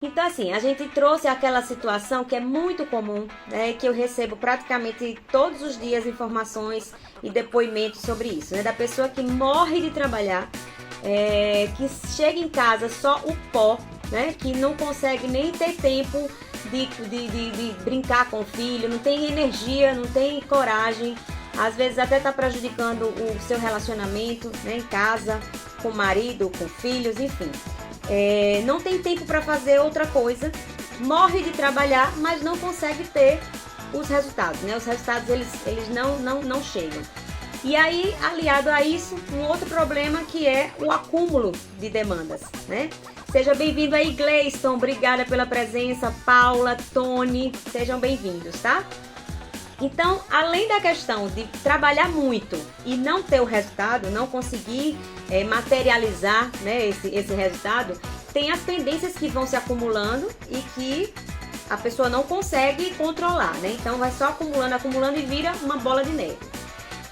Então, assim, a gente trouxe aquela situação que é muito comum, né? Que eu recebo praticamente todos os dias informações e depoimentos sobre isso, né? Da pessoa que morre de trabalhar, que chega em casa só o pó, né? Que não consegue nem ter tempo de brincar com o filho, não tem energia, não tem coragem, às vezes até está prejudicando o seu relacionamento, né? Em casa, com o marido, com filhos, enfim. Não tem tempo para fazer outra coisa, morre de trabalhar, mas não consegue ter os resultados, né? Os resultados eles não chegam. E aí, aliado a isso, um outro problema que é o acúmulo de demandas, né? Seja bem-vindo aí, Gleison, obrigada pela presença, Paula, Tony, sejam bem-vindos, tá? Então, além da questão de trabalhar muito e não ter o resultado, não conseguir materializar, né, esse resultado, tem as pendências que vão se acumulando e que a pessoa não consegue controlar, né? Então, vai só acumulando, acumulando e vira uma bola de neve.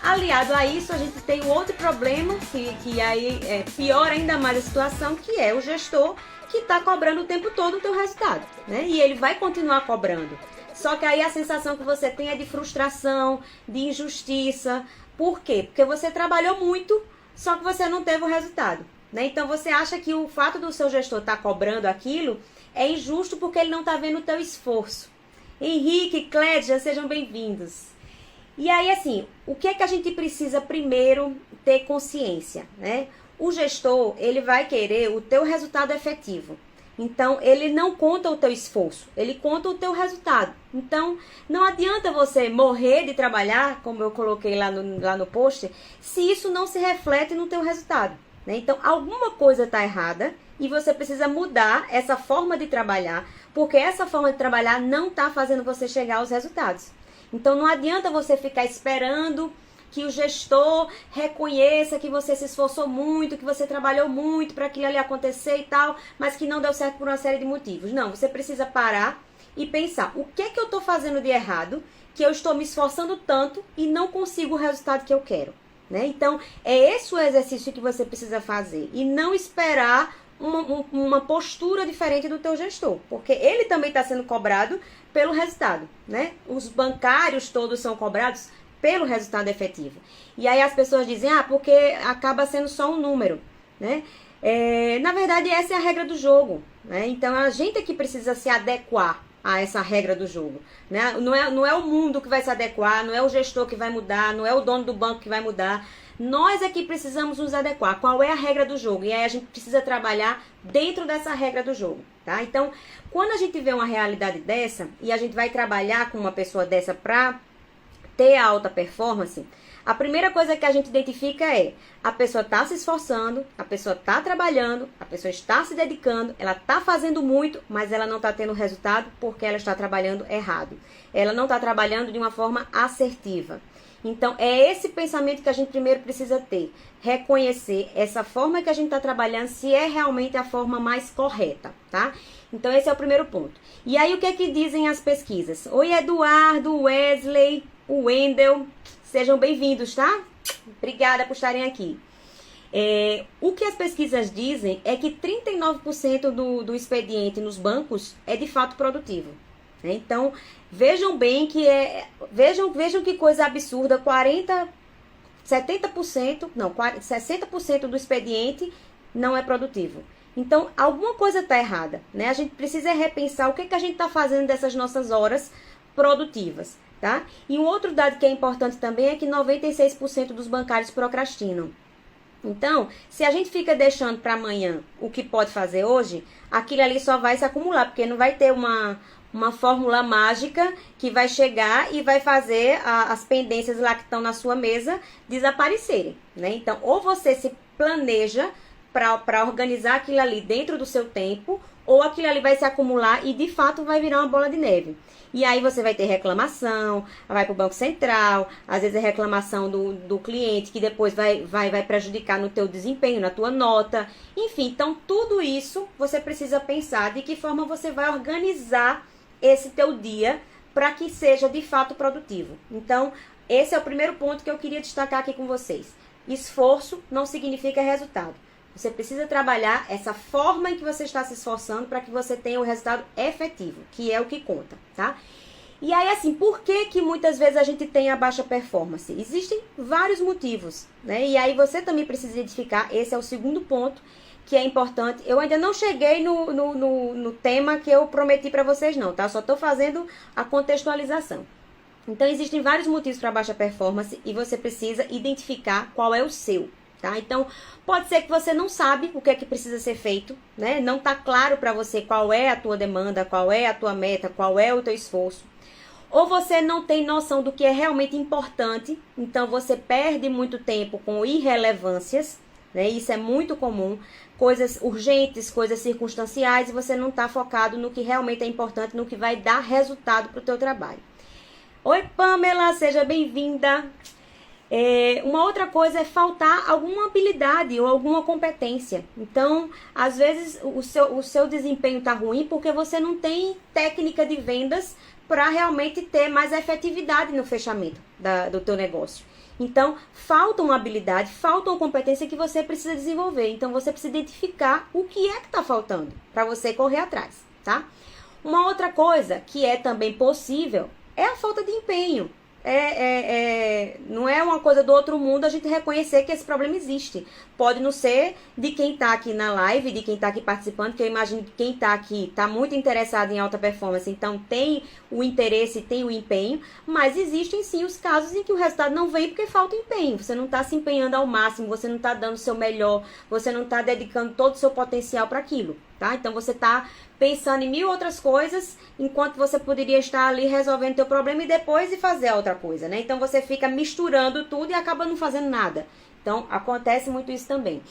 Aliado a isso, a gente tem um outro problema que aí piora ainda mais a situação, que é o gestor que está cobrando o tempo todo o teu resultado, né? E ele vai continuar cobrando. Só que aí a sensação que você tem é de frustração, de injustiça. Por quê? Porque você trabalhou muito, só que você não teve o resultado, né? Então você acha que o fato do seu gestor estar cobrando aquilo é injusto porque ele não está vendo o teu esforço. Henrique, Clédia, sejam bem-vindos. E aí, assim, o que é que a gente precisa primeiro ter consciência, né? O gestor, ele vai querer o teu resultado efetivo. Então, ele não conta o teu esforço, ele conta o teu resultado. Então, não adianta você morrer de trabalhar, como eu coloquei lá no post, se isso não se reflete no teu resultado, né? Então, alguma coisa está errada e você precisa mudar essa forma de trabalhar, porque essa forma de trabalhar não está fazendo você chegar aos resultados. Então, não adianta você ficar esperando que o gestor reconheça que você se esforçou muito, que você trabalhou muito para aquilo ali acontecer e tal, mas que não deu certo por uma série de motivos. Não, você precisa parar e pensar, o que é que eu estou fazendo de errado, que eu estou me esforçando tanto e não consigo o resultado que eu quero, né? Então, é esse o exercício que você precisa fazer e não esperar uma postura diferente do teu gestor, porque ele também está sendo cobrado pelo resultado, né? Os bancários todos são cobrados pelo resultado efetivo. E aí as pessoas dizem, porque acaba sendo só um número, né? Na verdade, essa é a regra do jogo, né? Então, a gente é que precisa se adequar a essa regra do jogo, né? Não é o mundo que vai se adequar, não é o gestor que vai mudar, não é o dono do banco que vai mudar. Nós é que precisamos nos adequar. Qual é a regra do jogo? E aí a gente precisa trabalhar dentro dessa regra do jogo, tá? Então, quando a gente vê uma realidade dessa e a gente vai trabalhar com uma pessoa dessa para ter a alta performance, a primeira coisa que a gente identifica é a pessoa está se esforçando, a pessoa está trabalhando, a pessoa está se dedicando, ela está fazendo muito, mas ela não está tendo resultado porque ela está trabalhando errado. Ela não está trabalhando de uma forma assertiva. Então, é esse pensamento que a gente primeiro precisa ter. Reconhecer essa forma que a gente está trabalhando, se é realmente a forma mais correta, tá? Então, esse é o primeiro ponto. E aí, o que é que dizem as pesquisas? Oi, Eduardo, Wesley, o Wendel, sejam bem-vindos, tá? Obrigada por estarem aqui. O que as pesquisas dizem é que 39% do expediente nos bancos é de fato produtivo. Né? Então, vejam bem que vejam que coisa absurda, 60% do expediente não é produtivo. Então, alguma coisa está errada, né? A gente precisa repensar o que a gente está fazendo dessas nossas horas produtivas, tá? E um outro dado que é importante também é que 96% dos bancários procrastinam. Então, se a gente fica deixando para amanhã o que pode fazer hoje, aquilo ali só vai se acumular, porque não vai ter uma fórmula mágica que vai chegar e vai fazer as pendências lá que estão na sua mesa desaparecerem, né? Então, ou você se planeja para organizar aquilo ali dentro do seu tempo, ou aquilo ali vai se acumular e de fato vai virar uma bola de neve. E aí você vai ter reclamação, vai para o Banco Central, às vezes é reclamação do cliente, que depois vai prejudicar no teu desempenho, na tua nota. Enfim, então tudo isso você precisa pensar de que forma você vai organizar esse teu dia para que seja de fato produtivo. Então, esse é o primeiro ponto que eu queria destacar aqui com vocês. Esforço não significa resultado. Você precisa trabalhar essa forma em que você está se esforçando para que você tenha o resultado efetivo, que é o que conta, tá? E aí, assim, por que muitas vezes a gente tem a baixa performance? Existem vários motivos, né? E aí você também precisa identificar, esse é o segundo ponto que é importante. Eu ainda não cheguei no tema que eu prometi para vocês não, tá? Só estou fazendo a contextualização. Então, existem vários motivos para baixa performance e você precisa identificar qual é o seu, tá? Então, pode ser que você não sabe o que é que precisa ser feito, né? Não tá claro para você qual é a tua demanda, qual é a tua meta, qual é o teu esforço. Ou você não tem noção do que é realmente importante, então você perde muito tempo com irrelevâncias, né? Isso é muito comum, coisas urgentes, coisas circunstanciais, e você não está focado no que realmente é importante, no que vai dar resultado para o teu trabalho. Oi, Pamela, seja bem-vinda. Uma outra coisa é faltar alguma habilidade ou alguma competência. Então, às vezes, o seu desempenho está ruim porque você não tem técnica de vendas para realmente ter mais efetividade no fechamento do teu negócio. Então, falta uma habilidade, falta uma competência que você precisa desenvolver. Então, você precisa identificar o que é que está faltando para você correr atrás, tá? Uma outra coisa que é também possível é a falta de empenho. Não é uma coisa do outro mundo a gente reconhecer que esse problema existe. Pode não ser de quem está aqui na live, de quem está aqui participando, que eu imagino que quem está aqui está muito interessado em alta performance, então tem o interesse, tem o empenho, mas existem sim os casos em que o resultado não vem porque falta empenho. Você não está se empenhando ao máximo, você não está dando o seu melhor, você não está dedicando todo o seu potencial para aquilo, tá? Então você está pensando em mil outras coisas, enquanto você poderia estar ali resolvendo teu problema e depois ir fazer a outra coisa, né? Então você fica misturando tudo e acaba não fazendo nada. Então acontece muito isso também.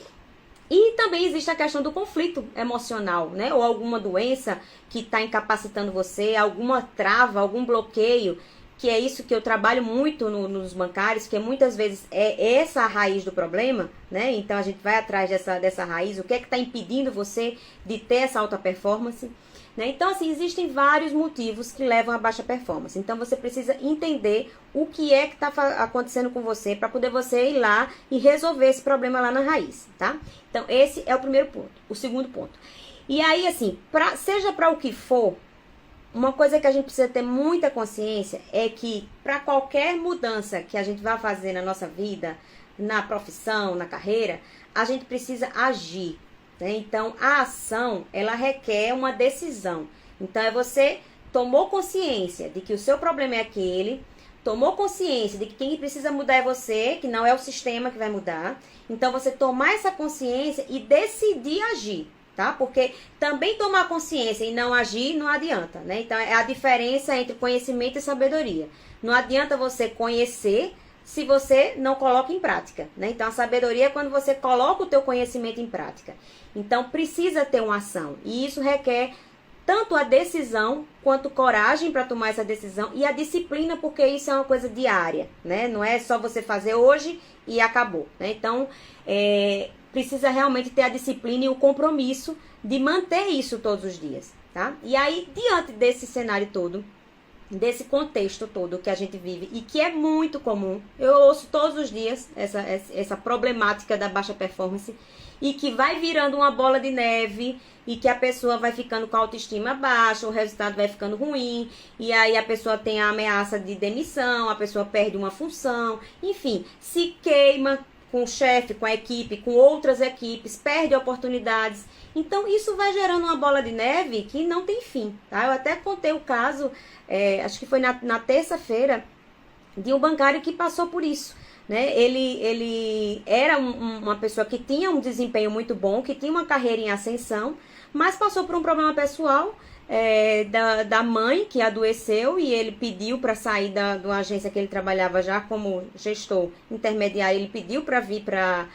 E também existe a questão do conflito emocional, né? Ou alguma doença que está incapacitando você, alguma trava, algum bloqueio, que é isso que eu trabalho muito nos bancários, que muitas vezes é essa a raiz do problema, né? Então a gente vai atrás dessa raiz, o que é que está impedindo você de ter essa alta performance, né? Então, assim, existem vários motivos que levam a baixa performance. Então você precisa entender o que é que está acontecendo com você para poder você ir lá e resolver esse problema lá na raiz, tá? Então esse é o primeiro ponto. O segundo ponto. E aí, assim, seja para o que for, uma coisa que a gente precisa ter muita consciência é que para qualquer mudança que a gente vá fazer na nossa vida, na profissão, na carreira, a gente precisa agir, né? Então, a ação, ela requer uma decisão. Então, você tomou consciência de que o seu problema é aquele, tomou consciência de que quem precisa mudar é você, que não é o sistema que vai mudar. Então, você tomar essa consciência e decidir agir. Tá? Porque também tomar consciência e não agir não adianta, né? Então, é a diferença entre conhecimento e sabedoria. Não adianta você conhecer se você não coloca em prática, né? Então, a sabedoria é quando você coloca o teu conhecimento em prática. Então, precisa ter uma ação. E isso requer tanto a decisão, quanto coragem para tomar essa decisão e a disciplina, porque isso é uma coisa diária, né? Não é só você fazer hoje e acabou, né? Então, precisa realmente ter a disciplina e o compromisso de manter isso todos os dias, tá? E aí, diante desse cenário todo, desse contexto todo que a gente vive e que é muito comum, eu ouço todos os dias essa problemática da baixa performance e que vai virando uma bola de neve e que a pessoa vai ficando com a autoestima baixa, o resultado vai ficando ruim e aí a pessoa tem a ameaça de demissão, a pessoa perde uma função, enfim, se queima com o chefe, com a equipe, com outras equipes, perde oportunidades. Então, isso vai gerando uma bola de neve que não tem fim, tá? Eu até contei o caso, acho que foi na terça-feira, de um bancário que passou por isso, né? Ele era uma pessoa que tinha um desempenho muito bom, que tinha uma carreira em ascensão, mas passou por um problema pessoal, da mãe que adoeceu e ele pediu para sair da agência que ele trabalhava já como gestor intermediário, ele pediu para vir para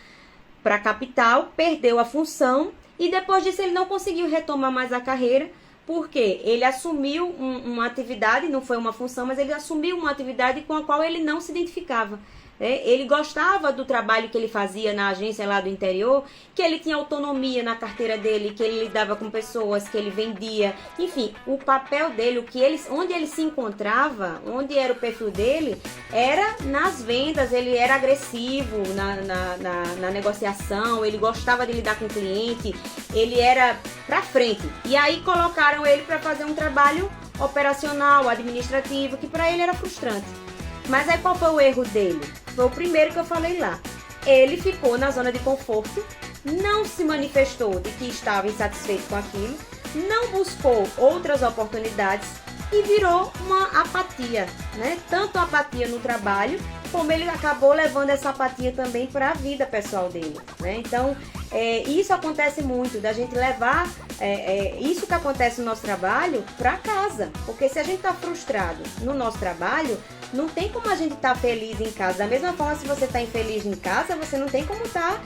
a capital, perdeu a função e depois disso ele não conseguiu retomar mais a carreira, porque ele assumiu uma atividade, não foi uma função, mas ele assumiu uma atividade com a qual ele não se identificava. Ele gostava do trabalho que ele fazia na agência lá do interior, que ele tinha autonomia na carteira dele, que ele lidava com pessoas, que ele vendia, enfim, o papel dele, onde ele se encontrava, onde era o perfil dele, era nas vendas. Ele era agressivo na negociação, ele gostava de lidar com o cliente, ele era pra frente. E aí colocaram ele para fazer um trabalho operacional, administrativo, que para ele era frustrante. Mas aí qual foi o erro dele? Foi o primeiro que eu falei lá. Ele ficou na zona de conforto, não se manifestou de que estava insatisfeito com aquilo, não buscou outras oportunidades e virou uma apatia, né? Tanto apatia no trabalho, como ele acabou levando essa apatia também para a vida pessoal dele, né? Então, isso acontece muito, da gente levar isso que acontece no nosso trabalho para casa. Porque se a gente está frustrado no nosso trabalho, não tem como a gente estar feliz em casa. Da mesma forma, se você está infeliz em casa, você não tem como estar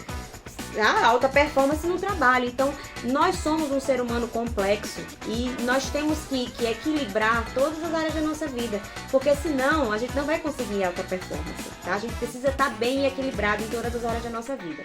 alta performance no trabalho. Então, nós somos um ser humano complexo e nós temos que equilibrar todas as áreas da nossa vida, porque senão a gente não vai conseguir alta performance, tá? A gente precisa estar bem equilibrado em todas as áreas da nossa vida.